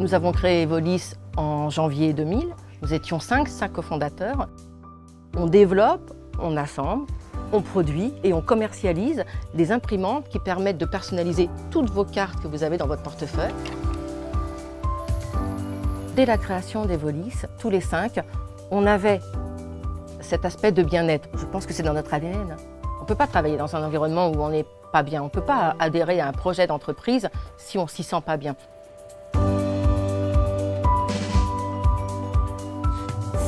Nous avons créé Evolis en janvier 2000. Nous étions 5 cofondateurs. On développe, on assemble, on produit et on commercialise des imprimantes qui permettent de personnaliser toutes vos cartes que vous avez dans votre portefeuille. Dès la création d'Evolis, tous les 5, on avait cet aspect de bien-être. Je pense que c'est dans notre ADN. On ne peut pas travailler dans un environnement où on n'est pas bien. On ne peut pas adhérer à un projet d'entreprise si on ne s'y sent pas bien.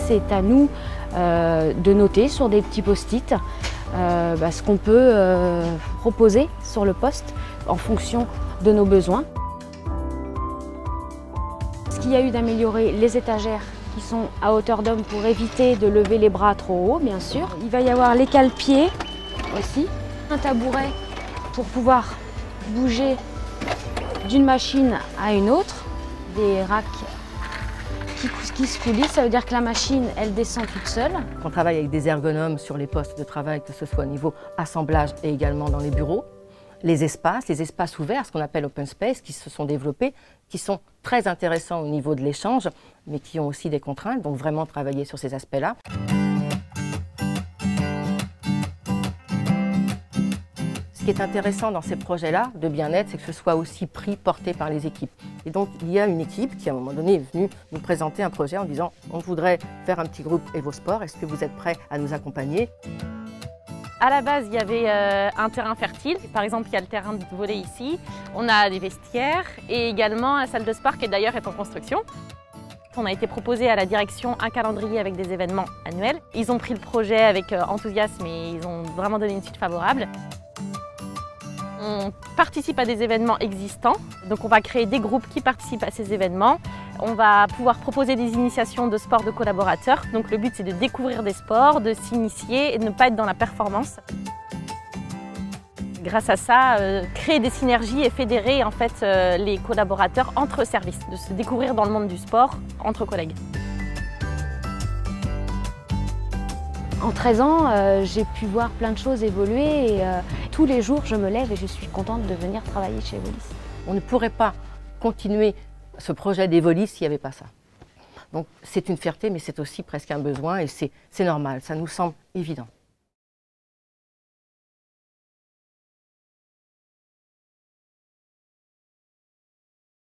C'est à nous de noter sur des petits post-it ce qu'on peut proposer sur le poste en fonction de nos besoins. Ce qu'il y a eu d'améliorer les étagères qui sont à hauteur d'homme pour éviter de lever les bras trop haut, bien sûr. Il va y avoir les cale-pieds aussi, un tabouret pour pouvoir bouger d'une machine à une autre, des racks qui se coulissent, ça veut dire que la machine, elle descend toute seule. On travaille avec des ergonomes sur les postes de travail, que ce soit au niveau assemblage et également dans les bureaux. Les espaces ouverts, ce qu'on appelle open space, qui se sont développés, qui sont très intéressants au niveau de l'échange, mais qui ont aussi des contraintes, donc vraiment travailler sur ces aspects-là. Ce qui est intéressant dans ces projets-là de bien-être, c'est que ce soit aussi porté par les équipes. Et donc, il y a une équipe qui, à un moment donné, est venue nous présenter un projet en disant « On voudrait faire un petit groupe EvoSport, est-ce que vous êtes prêts à nous accompagner ?» À la base, il y avait un terrain fertile. Par exemple, il y a le terrain de volley ici. On a des vestiaires et également la salle de sport qui d'ailleurs est en construction. On a été proposé à la direction un calendrier avec des événements annuels. Ils ont pris le projet avec enthousiasme et ils ont vraiment donné une suite favorable. On participe à des événements existants, donc on va créer des groupes qui participent à ces événements. On va pouvoir proposer des initiations de sport de collaborateurs. Donc le but c'est de découvrir des sports, de s'initier et de ne pas être dans la performance. Grâce à ça, créer des synergies et fédérer en fait les collaborateurs entre services, de se découvrir dans le monde du sport entre collègues. En 13 ans, j'ai pu voir plein de choses évoluer et tous les jours, je me lève et je suis contente de venir travailler chez Evolis. On ne pourrait pas continuer ce projet d'Evolis s'il n'y avait pas ça. Donc c'est une fierté, mais c'est aussi presque un besoin et c'est normal, ça nous semble évident.